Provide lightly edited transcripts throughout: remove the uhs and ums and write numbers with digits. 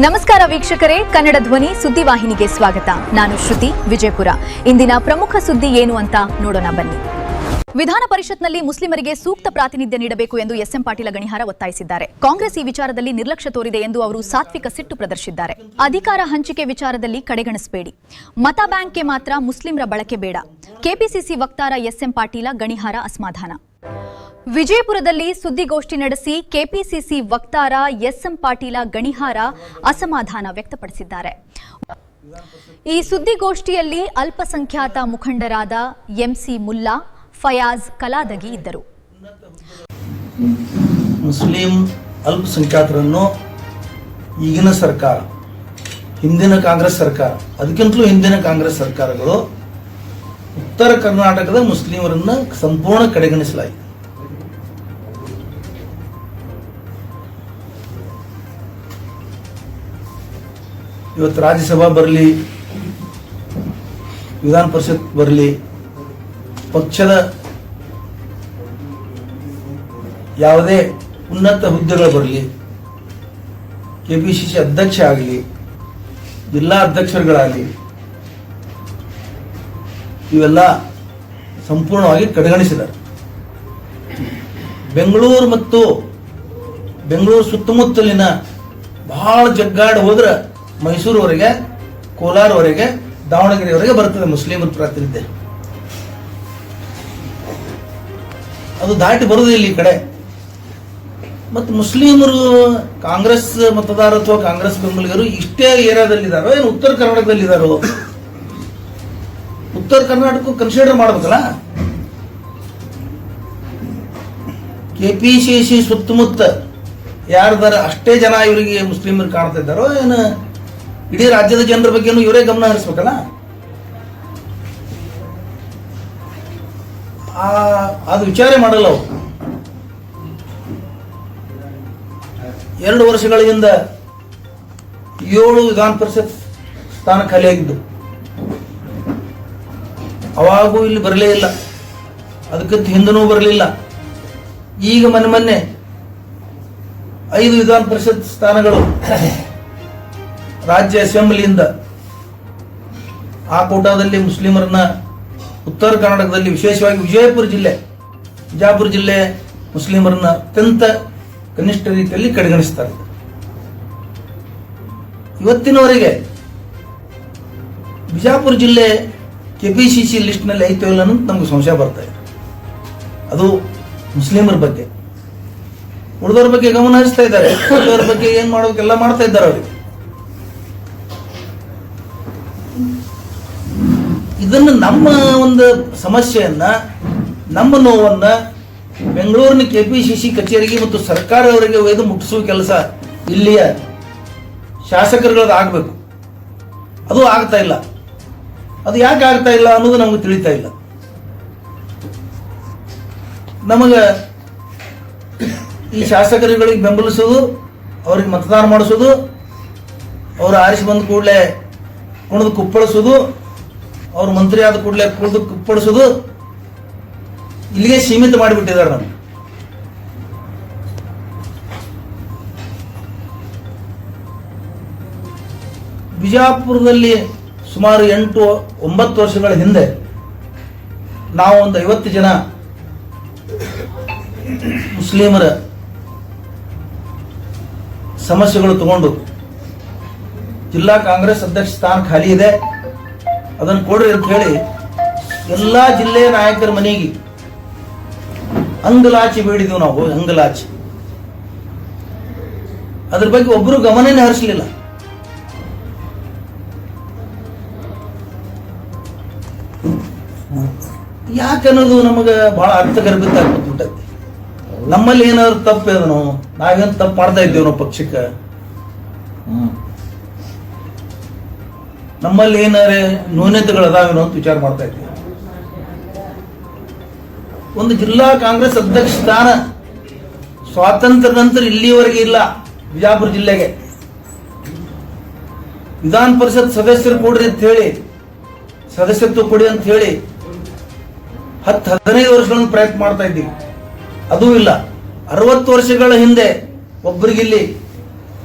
ನಮಸ್ಕಾರ ವೀಕ್ಷಕರೇ, ಕನ್ನಡ ಧ್ವನಿ ಸುದ್ದಿವಾಹಿನಿಗೆ ಸ್ವಾಗತ. ನಾನು ಶ್ರುತಿ ವಿಜಯಪುರ. ಇಂದಿನ ಪ್ರಮುಖ ಸುದ್ದಿ ಏನು ಅಂತ ನೋಡೋಣ ಬನ್ನಿ. ವಿಧಾನ ಪರಿಷತ್ನಲ್ಲಿ ಮುಸ್ಲಿಮರಿಗೆ ಸೂಕ್ತ ಪ್ರಾತಿನಿಧ್ಯ ನೀಡಬೇಕು ಎಂದು ಎಸ್ಎಂ ಪಾಟೀಲ ಗಣಿಹಾರ ಒತ್ತಾಯಿಸಿದ್ದಾರೆ. ಕಾಂಗ್ರೆಸ್ ಈ ವಿಚಾರದಲ್ಲಿ ನಿರ್ಲಕ್ಷ್ಯ ತೋರಿದೆ ಎಂದು ಅವರು ಸಾತ್ವಿಕ ಸಿಟ್ಟು ಪ್ರದರ್ಶಿಸಿದ್ದಾರೆ. ಅಧಿಕಾರ ಹಂಚಿಕೆ ವಿಚಾರದಲ್ಲಿ ಕಡೆಗಣಿಸಬೇಡಿ, ಮತ ಬ್ಯಾಂಕ್ಗೆ ಮಾತ್ರ ಮುಸ್ಲಿಮರ ಬಳಕೆ ಬೇಡ. ಕೆಪಿಸಿಸಿ ವಕ್ತಾರ ಎಸ್ಎಂ ಪಾಟೀಲ ಗಣಿಹಾರ ಅಸಮಾಧಾನ. ವಿಜಯಪುರದಲ್ಲಿ ಸುದ್ದಿಗೋಷ್ಠಿ ನಡೆಸಿ ಕೆಪಿಸಿಸಿ ವಕ್ತಾರ ಎಸ್ಎಂ ಪಾಟೀಲ ಗಣಿಹಾರ ಅಸಮಾಧಾನ ವ್ಯಕ್ತಪಡಿಸಿದ್ದಾರೆ. ಈ ಸುದ್ದಿಗೋಷ್ಠಿಯಲ್ಲಿ ಅಲ್ಪಸಂಖ್ಯಾತ ಮುಖಂಡರಾದ ಎಂಸಿ ಮುಲ್ಲಾ, ಫಯಾಜ್ ಕಲಾದಗಿ ಇದ್ದರು. ಮುಸ್ಲಿಂ ಅಲ್ಪಸಂಖ್ಯಾತರನ್ನು ಈಗಿನ ಸರ್ಕಾರ, ಹಿಂದಿನ ಕಾಂಗ್ರೆಸ್ ಸರ್ಕಾರ, ಅದಕ್ಕಿಂತಲೂ ಹಿಂದಿನ ಕಾಂಗ್ರೆಸ್ ಸರ್ಕಾರಗಳು ಉತ್ತರ ಕರ್ನಾಟಕದ ಮುಸ್ಲಿಮರನ್ನು ಸಂಪೂರ್ಣ ಕಡೆಗಣಿಸಲಾಯಿತು. ಇವತ್ತು ರಾಜ್ಯಸಭಾ ಬರಲಿ, ವಿಧಾನ ಪರಿಷತ್ ಬರಲಿ, ಪಕ್ಷದ ಯಾವುದೇ ಉನ್ನತ ಹುದ್ದೆಗಳು ಬರಲಿ, ಕೆಪಿಸಿಸಿ ಅಧ್ಯಕ್ಷ ಆಗಲಿ, ಜಿಲ್ಲಾ ಅಧ್ಯಕ್ಷರುಗಳಾಗಲಿ, ಇವೆಲ್ಲ ಸಂಪೂರ್ಣವಾಗಿ ಕಡೆಗಣಿಸಿದ್ದಾರೆ. ಬೆಂಗಳೂರು ಮತ್ತು ಬೆಂಗಳೂರು ಸುತ್ತಮುತ್ತಲಿನ ಬಹಳ ಜಗ್ಗಾಡು ಹೋದ್ರೆ ಮೈಸೂರುವರೆಗೆ, ಕೋಲಾರವರೆಗೆ, ದಾವಣಗೆರೆವರೆಗೆ ಬರ್ತದೆ ಮುಸ್ಲಿಮರ ಪ್ರಾತಿನಿಧ್ಯ. ಅದು ದಾಟಿ ಬರುವುದಿಲ್ಲ ಇಲ್ಲಿ ಕಡೆ. ಮತ್ತು ಮುಸ್ಲಿಮರು ಕಾಂಗ್ರೆಸ್ ಮತದಾರ ಅಥವಾ ಕಾಂಗ್ರೆಸ್ ಬೆಂಬಲಿಗರು ಇಷ್ಟೇ ಏರಿಯಾದಲ್ಲಿದ್ದಾರೋ ಏನು ಉತ್ತರ ಕರ್ನಾಟಕದಲ್ಲಿದ್ದಾರೋ? ಉತ್ತರ ಕರ್ನಾಟಕ ಕನ್ಸಿಡರ್ ಮಾಡಬೇಕಲ್ಲ. ಕೆಪಿಸಿಸಿ ಸುತ್ತಮುತ್ತ ಯಾರ್ದಾರ ಅಷ್ಟೇ ಜನ ಇವರಿಗೆ ಮುಸ್ಲಿಮರು ಕಾಣ್ತಾ ಇದ್ದಾರೋ ಏನು ಇಡೀ ರಾಜ್ಯದ ಜನರ ಬಗ್ಗೆನೂ ಇವರೇ ಗಮನ ಹರಿಸ್ಬೇಕಲ್ಲ. ಅದು ವಿಚಾರ ಮಾಡಲ್ಲ ಅವರು. 2 ವರ್ಷಗಳ ಹಿಂದೆ 7 ವಿಧಾನ ಪರಿಷತ್ ಸ್ಥಾನ ಖಾಲಿಯಾಗಿದ್ದು, ಅವಾಗೂ ಇಲ್ಲಿ ಬರಲೇ ಇಲ್ಲ, ಅದಕ್ಕಿಂತ ಹಿಂದನೂ ಬರಲಿಲ್ಲ. ಈಗ ಮೊನ್ನೆ 5 ವಿಧಾನ ಪರಿಷತ್ ಸ್ಥಾನಗಳು ರಾಜ್ಯ ಅಸೆಂಬ್ಲಿಯಿಂದ ಆ ಕೋಟಾದಲ್ಲಿ ಮುಸ್ಲಿಮರನ್ನ ಉತ್ತರ ಕರ್ನಾಟಕದಲ್ಲಿ, ವಿಶೇಷವಾಗಿ ಬಿಜಾಪುರ ಜಿಲ್ಲೆ ಮುಸ್ಲಿಮರನ್ನ ಅತ್ಯಂತ ಕನಿಷ್ಠ ರೀತಿಯಲ್ಲಿ ಕಡೆಗಣಿಸ್ತಾರೆ. ಇವತ್ತಿನವರೆಗೆ ಬಿಜಾಪುರ ಜಿಲ್ಲೆ ಕೆಪಿಸಿಸಿ ಲಿಸ್ಟ್ನಲ್ಲಿ ಐತೋ ಇಲ್ಲ ಅನ್ನೋದು ನಮ್ಗೆ ಸಂಶಯ ಬರ್ತಾ ಇದೆ. ಅದು ಮುಸ್ಲಿಮರ ಬಗ್ಗೆ. ಉಳಿದವ್ರ ಬಗ್ಗೆ ಗಮನ ಹರಿಸ್ತಾ ಇದ್ದಾರೆ, ಉಳಿದವ್ರ ಬಗ್ಗೆ ಏನ್ ಮಾಡೋಕೆಲ್ಲ ಮಾಡ್ತಾ ಇದ್ದಾರೆ ಅವರಿಗೆ. ಇದನ್ನು ನಮ್ಮ ಒಂದು ಸಮಸ್ಯೆಯನ್ನ, ನಮ್ಮ ನೋವನ್ನ ಬೆಂಗಳೂರಿನ ಕೆಪಿಸಿಸಿ ಕಚೇರಿಗೆ ಮತ್ತು ಸರ್ಕಾರವರಿಗೆ ಒಯ್ದು ಮುಟ್ಟಿಸುವ ಕೆಲಸ ಇಲ್ಲಿಯ ಶಾಸಕರುಗಳದ್ದು ಆಗಬೇಕು. ಅದು ಆಗ್ತಾ ಇಲ್ಲ. ಅದು ಯಾಕೆ ಆಗ್ತಾ ಇಲ್ಲ ಅನ್ನೋದು ನಮಗೆ ತಿಳಿತಾ ಇಲ್ಲ. ನಮಗೆ ಈ ಶಾಸಕರುಗಳಿಗೆ ಬೆಂಬಲಿಸೋದು, ಅವ್ರಿಗೆ ಮತದಾನ ಮಾಡಿಸೋದು, ಅವರು ಆರಿಸಿ ಬಂದ ಕೂಡಲೇ ಕುಣಿದು ಕುಪ್ಪಳಿಸೋದು, ಅವ್ರು ಮಂತ್ರಿ ಆದ ಕೂಡಲೇ ಕುಣಿದು ಕುಪ್ಪಳಿಸೋದು, ಇಲ್ಲಿಗೆ ಸೀಮಿತ ಮಾಡಿಬಿಟ್ಟಿದ್ದಾರೆ. ನಮ್ಗೆ ಬಿಜಾಪುರದಲ್ಲಿ ಸುಮಾರು 8-9 ವರ್ಷಗಳ ಹಿಂದೆ ನಾವು ಒಂದು 50 ಜನ ಮುಸ್ಲಿಮರ ಸಮಸ್ಯೆಗಳು ತಗೊಂಡು, ಜಿಲ್ಲಾ ಕಾಂಗ್ರೆಸ್ ಅಧ್ಯಕ್ಷ ಸ್ಥಾನ ಖಾಲಿ ಇದೆ, ಅದನ್ನು ಕೊಡ್ರಿ ಅಂತ ಹೇಳಿ ಎಲ್ಲಾ ಜಿಲ್ಲೆಯ ನಾಯಕರ ಮನೆಗೆ ಅಂಗಲಾಚಿ ಬೇಡಿದೆವು ನಾವು. ಅಂಗಲಾಚಿ ಅದ್ರ ಬಗ್ಗೆ ಒಬ್ಬರು ಗಮನನೇ ಹರಿಸಲಿಲ್ಲ. ಯಾಕನ್ನೋದು ನಮಗೆ ಬಹಳ ಅರ್ಥಗರ್ಭಿತ ಆಗ್ಬಿಟ್ಟೈತಿ. ನಮ್ಮಲ್ಲಿ ಏನಾದ್ರು ತಪ್ಪು ಇದನೋ, ನಾವೇನು ತಪ್ಪು ಮಾಡ್ತಾ ಇದ್ದೇವೆ ನಾವು ಪಕ್ಷಕ್ಕೆ, ನಮ್ಮಲ್ಲಿ ಏನಾರೆ ನ್ಯೂನತೆಗಳು ಅದಾವೇನೋ ಅಂತ ವಿಚಾರ ಮಾಡ್ತಾ ಇದ್ದೀವಿ. ಒಂದು ಜಿಲ್ಲಾ ಕಾಂಗ್ರೆಸ್ ಅಧ್ಯಕ್ಷ ಸ್ಥಾನ ಸ್ವಾತಂತ್ರ್ಯ ನಂತರ ಇಲ್ಲಿಯವರೆಗೆ ಇಲ್ಲ ಬಿಜಾಪುರ ಜಿಲ್ಲೆಗೆ. ವಿಧಾನ ಪರಿಷತ್ ಸದಸ್ಯರು ಕೊಡ್ರಿ ಅಂತ ಹೇಳಿ, ಸದಸ್ಯತ್ವ ಕೊಡಿ ಅಂತ ಹೇಳಿ 10-15 ವರ್ಷಗಳನ್ನು ಪ್ರಯತ್ನ ಮಾಡ್ತಾ ಇದ್ದೀವಿ, ಅದೂ ಇಲ್ಲ. 60 ವರ್ಷಗಳ ಹಿಂದೆ ಒಬ್ಬರಿಗಿಲ್ಲಿ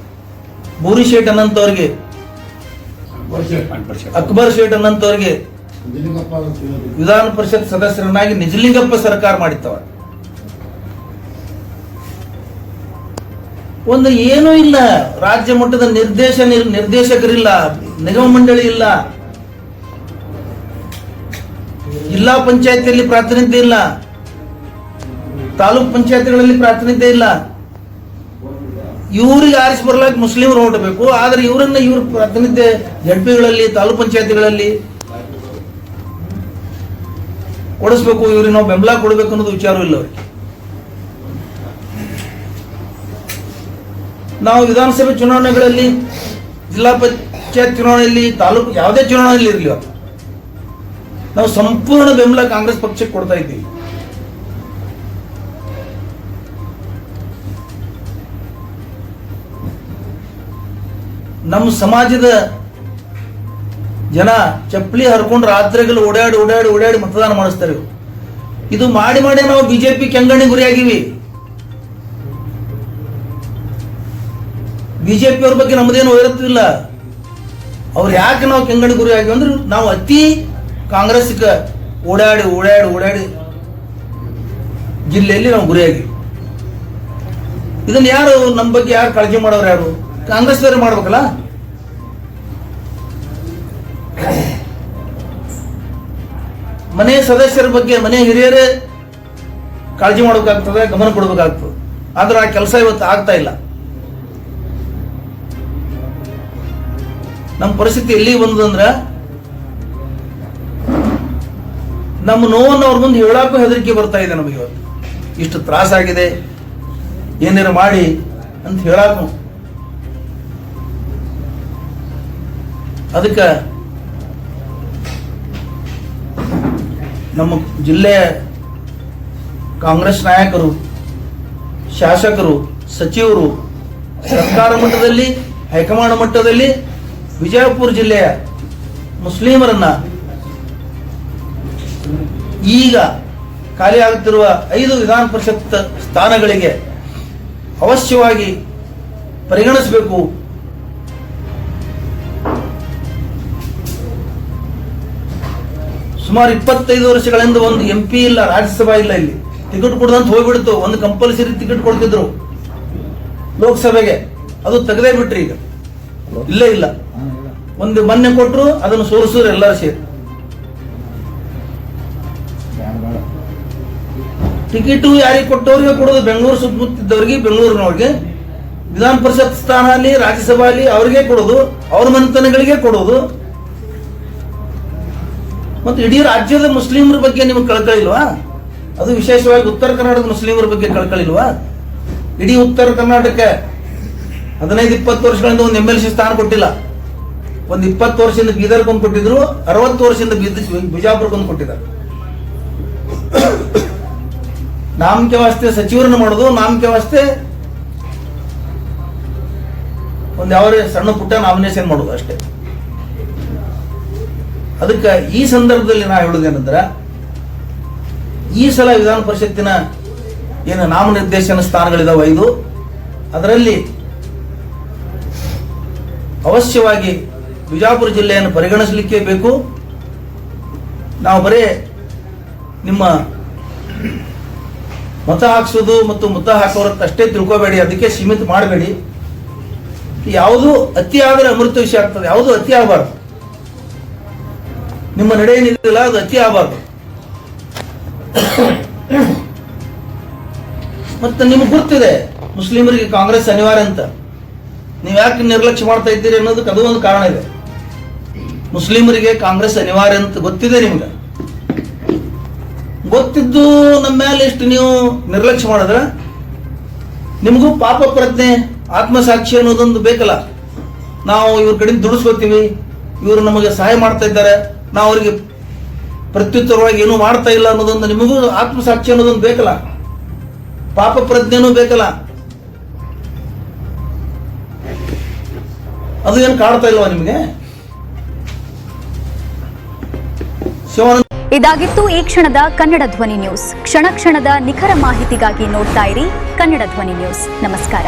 ಬೋರಿ ಶೇಟ್ ಅನ್ನಂತವ್ರಿಗೆ, ಅಕ್ಬರ್ ಶೇಟ್ ಅನ್ನಂತವ್ರಿಗೆ ವಿಧಾನ ಪರಿಷತ್ ಸದಸ್ಯರನ್ನಾಗಿ ನಿಜಲಿಂಗಪ್ಪ ಸರ್ಕಾರ ಮಾಡಿತ್ತವ. ಒಂದು ಏನೂ ಇಲ್ಲ, ರಾಜ್ಯ ಮಟ್ಟದ ನಿರ್ದೇಶಕರಿಲ್ಲ, ನಿಗಮ ಮಂಡಳಿ ಇಲ್ಲ, ಜಿಲ್ಲಾ ಪಂಚಾಯತಿಯಲ್ಲಿ ಪ್ರಾತಿನಿಧ್ಯ ಇಲ್ಲ, ತಾಲೂಕ್ ಪಂಚಾಯತ್ಗಳಲ್ಲಿ ಪ್ರಾತಿನಿಧ್ಯ ಇಲ್ಲ. ಇವ್ರಿಗೆ ಆರಿಸಿ ಬರ್ಲಾಕ ಮುಸ್ಲಿಮರು ಹೊರಡಬೇಕು, ಆದ್ರೆ ಇವ್ರ ಪ್ರಾತಿನಿಧ್ಯ ಜಡ್ಪಿಗಳಲ್ಲಿ ತಾಲೂಕ್ ಪಂಚಾಯತಿಗಳಲ್ಲಿ ಕೊಡಿಸ್ಬೇಕು, ಇವ್ರಿಗೆ ನಾವು ಬೆಂಬಲ ಕೊಡಬೇಕು ಅನ್ನೋದು ವಿಚಾರ ಇಲ್ಲ ಅವ್ರಿಗೆ. ನಾವು ವಿಧಾನಸಭೆ ಚುನಾವಣೆಗಳಲ್ಲಿ, ಜಿಲ್ಲಾ ಪಂಚಾಯತ್ ಚುನಾವಣೆಯಲ್ಲಿ, ತಾಲೂಕು ಯಾವುದೇ ಚುನಾವಣೆಯಲ್ಲಿ ಇರಲಿ, ನಾವು ಸಂಪೂರ್ಣ ಬೆಂಬಲ ಕಾಂಗ್ರೆಸ್ ಪಕ್ಷಕ್ಕೆ ಕೊಡ್ತಾ ಇದ್ದೀವಿ. ನಮ್ಮ ಸಮಾಜದ ಜನ ಚಪ್ಪಲಿ ಹರ್ಕೊಂಡು ರಾತ್ರಿಗಳು ಓಡಾಡಿ ಮತದಾನ ಮಾಡಿಸ್ತಾರೆ. ಇದು ಮಾಡಿ ನಾವು ಬಿಜೆಪಿ ಕೆಂಗಣಿ ಗುರಿಯಾಗಿವಿ. ಬಿಜೆಪಿ ಅವ್ರ ಬಗ್ಗೆ ನಮ್ಮದೇನು ವೈರತ್ವಿಲ್ಲ. ಅವ್ರು ಯಾಕೆ ನಾವು ಕೆಂಗಣಿ ಗುರಿ ಆಗಿವಿ ಅಂದ್ರೆ ನಾವು ಅತಿ ಕಾಂಗ್ರೆಸ್ಗೆ ಓಡಾಡಿ ಜಿಲ್ಲೆಯಲ್ಲಿ ನಾವು ಗುರಿಯಾಗಿವಿ. ಇದನ್ನ ಯಾರು ನಮ್ಮ ಬಗ್ಗೆ ಯಾರು ಕಾಳಜಿ ಮಾಡೋರು? ಯಾರು? ಕಾಂಗ್ರೆಸ್ ಬೇರೆ ಮಾಡ್ಬೇಕಲ್ಲ. ಮನೆ ಸದಸ್ಯರ ಬಗ್ಗೆ ಮನೆ ಹಿರಿಯರೇ ಕಾಳಜಿ ಮಾಡಬೇಕಾಗ್ತದೆ, ಗಮನ ಕೊಡಬೇಕಾಗ್ತದೆ. ಆದ್ರೆ ಆ ಕೆಲಸ ಇವತ್ತು ಆಗ್ತಾ ಇಲ್ಲ. ನಮ್ಮ ಪರಿಸ್ಥಿತಿ ಎಲ್ಲಿ ಬಂದಂದ್ರ ನಮ್ಮ ನೋವನ್ನು ಅವ್ರ ಮುಂದೆ ಹೇಳಕ್ಕೂ ಹೆದರಿಕೆ ಬರ್ತಾ ಇದೆ ನಮಗೆ. ಇವತ್ತು ಇಷ್ಟು ತ್ರಾಸಾಗಿದೆ, ಏನಾರ ಮಾಡಿ ಅಂತ ಹೇಳಕ್ಕೂ. ಅದಕ್ಕೆ ನಮ್ಮ ಜಿಲ್ಲೆಯ ಕಾಂಗ್ರೆಸ್ ನಾಯಕರು, ಶಾಸಕರು, ಸಚಿವರು, ಸರ್ಕಾರ ಮಟ್ಟದಲ್ಲಿ, ಹೈಕಮಾಂಡ್ ಮಟ್ಟದಲ್ಲಿ ವಿಜಯಪುರ ಜಿಲ್ಲೆಯ ಮುಸ್ಲಿಮರನ್ನ ಈಗ ಖಾಲಿ ಆಗುತ್ತಿರುವ 5 ವಿಧಾನ ಪರಿಷತ್ ಸ್ಥಾನಗಳಿಗೆ ಅವಶ್ಯವಾಗಿ ಪರಿಗಣಿಸಬೇಕು. ಸುಮಾರು 25 ವರ್ಷಗಳಿಂದ ಒಂದು MP ಇಲ್ಲ, ರಾಜ್ಯಸಭಾ ಇಲ್ಲ. ಇಲ್ಲಿ ಟಿಕೆಟ್ ಕೊಡದಂತ ಹೋಗ್ಬಿಡ್ತು. ಒಂದು ಕಂಪಲ್ಸರಿ ಟಿಕೆಟ್ ಕೊಡ್ತಿದ್ರು ಲೋಕಸಭೆಗೆ, ಅದು ತೆಗೆದೇ ಬಿಟ್ರಿ. ಈಗ ಇಲ್ಲೇ ಇಲ್ಲ. ಒಂದು ಮೊನ್ನೆ ಕೊಟ್ಟರು, ಅದನ್ನು ಸೋರಿಸಿದ್ರು ಎಲ್ಲರೂ ಸೇರಿ. ಟಿಕೆಟು ಯಾರಿಗೆ ಕೊಟ್ಟವ್ರಿಗೆ ಕೊಡೋದು, ಬೆಂಗಳೂರು ಸುತ್ತಮುತ್ತಿದ್ದವ್ರಿಗೆ, ಬೆಂಗಳೂರಿನವ್ರಿಗೆ. ವಿಧಾನ ಪರಿಷತ್ ಸ್ಥಾನ ಅಲ್ಲಿ, ರಾಜ್ಯಸಭಾ ಅಲ್ಲಿ ಅವ್ರಿಗೆ ಕೊಡೋದು, ಅವ್ರ ಮನೆತನಗಳಿಗೆ ಕೊಡೋದು. ಮತ್ತು ಇಡೀ ರಾಜ್ಯದ ಮುಸ್ಲಿಮರ ಬಗ್ಗೆ ನಿಮಗೆ ಕಳ್ಕಳಿಲ್ವಾ? ಅದು ವಿಶೇಷವಾಗಿ ಉತ್ತರ ಕರ್ನಾಟಕದ ಮುಸ್ಲಿಮರ ಬಗ್ಗೆ ಕಳ್ಕಳಿಲ್ವಾ? ಇಡೀ ಉತ್ತರ ಕರ್ನಾಟಕ 15-20 ವರ್ಷಗಳಿಂದ ಒಂದು MLC ಸ್ಥಾನ ಕೊಟ್ಟಿಲ್ಲ. ಒಂದು 20 ವರ್ಷದಿಂದ ಬೀದರ್ಗೊಂದು ಕೊಟ್ಟಿದ್ರು, 60 ವರ್ಷದಿಂದ ಬಿಜಾಪುರಕ್ಕೊಂದು ಕೊಟ್ಟಿದ್ದಾರೆ. ನಾಮಕೆ ವಾಸ್ತೆ ಸಚಿವರನ್ನು ಮಾಡೋದು, ನಾಮಕೆ ವಾಸ್ತೆ ಒಂದು ಯಾವರೇ ಸಣ್ಣ ಪುಟ್ಟ ನಾಮಿನೇಷನ್ ಮಾಡೋದು ಅಷ್ಟೇ. ಅದಕ್ಕೆ ಈ ಸಂದರ್ಭದಲ್ಲಿ ನಾ ಹೇಳುವುದೇನಂದ್ರೆ, ಈ ಸಲ ವಿಧಾನ ಪರಿಷತ್ತಿನ ಏನು ನಾಮನಿರ್ದೇಶನ ಸ್ಥಾನಗಳಿದಾವೆ 5, ಅದರಲ್ಲಿ ಅವಶ್ಯವಾಗಿ ಬಿಜಾಪುರ ಜಿಲ್ಲೆಯನ್ನು ಪರಿಗಣಿಸಲಿಕ್ಕೆ ಬೇಕು. ನಾವು ಬರೇ ನಿಮ್ಮ ಮತ ಹಾಕ್ಸೋದು ಮತ್ತು ಮತ ಹಾಕೋರಷ್ಟೇ ತಿಳ್ಕೋಬೇಡಿ, ಅದಕ್ಕೆ ಸೀಮಿತ ಮಾಡಬೇಡಿ. ಯಾವುದು ಅತಿ ಆದರೆ ಅಮೃತ ವಿಷಯ ಆಗ್ತದೆ, ಯಾವುದು ಅತಿ ಆಗಬಾರ್ದು. ನಿಮ್ಮ ನಡೆ ಏನಿಲ್ಲ ಅದು ಅತಿ ಆಗಬಾರ್ದು. ಮತ್ತೆ ನಿಮ್ಗೆ ಗೊತ್ತಿದೆ ಮುಸ್ಲಿಮರಿಗೆ ಕಾಂಗ್ರೆಸ್ ಅನಿವಾರ್ಯ ಅಂತ. ನೀವು ಯಾಕೆ ನಿರ್ಲಕ್ಷ್ಯ ಮಾಡ್ತಾ ಇದ್ದೀರಿ ಅನ್ನೋದಕ್ಕೆ ಅದು ಒಂದು ಕಾರಣ ಇದೆ. ಮುಸ್ಲಿಮರಿಗೆ ಕಾಂಗ್ರೆಸ್ ಅನಿವಾರ್ಯ ಅಂತ ಗೊತ್ತಿದೆ ನಿಮ್ಗೆ. ಗೊತ್ತಿದ್ದು ನಮ್ಮ ಮೇಲೆ ಎಷ್ಟು ನೀವು ನಿರ್ಲಕ್ಷ್ಯ ಮಾಡಿದ್ರೆ ನಿಮಗೂ ಪಾಪ ಪ್ರಜ್ಞೆ, ಆತ್ಮಸಾಕ್ಷಿ ಅನ್ನೋದೊಂದು ಬೇಕಲ್ಲ. ನಾವು ಇವ್ರ ಕಡೆಯಿಂದ ದುಡಿಸ್ಕೋತೀವಿ, ಇವರು ನಮಗೆ ಸಹಾಯ ಮಾಡ್ತಾ ಇದ್ದಾರೆ, ನಾವು ಅವರಿಗೆ ಪ್ರತ್ಯುತ್ತರವಾಗಿ ಏನೂ ಮಾಡ್ತಾ ಇಲ್ಲ ಅನ್ನೋದೊಂದು ನಿಮಗೂ ಆತ್ಮಸಾಕ್ಷಿ ಅನ್ನೋದೊಂದು ಬೇಕಲ್ಲ, ಪಾಪ ಪ್ರಜ್ಞೆನೂ ಬೇಕಲ್ಲ. ಅದು ಏನು ಕಾಡ್ತಾ ಇಲ್ವಾ ನಿಮಗೆ? ಇದಾಗಿತ್ತು ಈ ಕ್ಷಣದ ಕನ್ನಡ ಧ್ವನಿ ನ್ಯೂಸ್. ಕ್ಷಣ ಕ್ಷಣದ ನಿಖರ ಮಾಹಿತಿಗಾಗಿ ನೋಡ್ತಾ ಇರಿ ಕನ್ನಡ ಧ್ವನಿ ನ್ಯೂಸ್. ನಮಸ್ಕಾರ.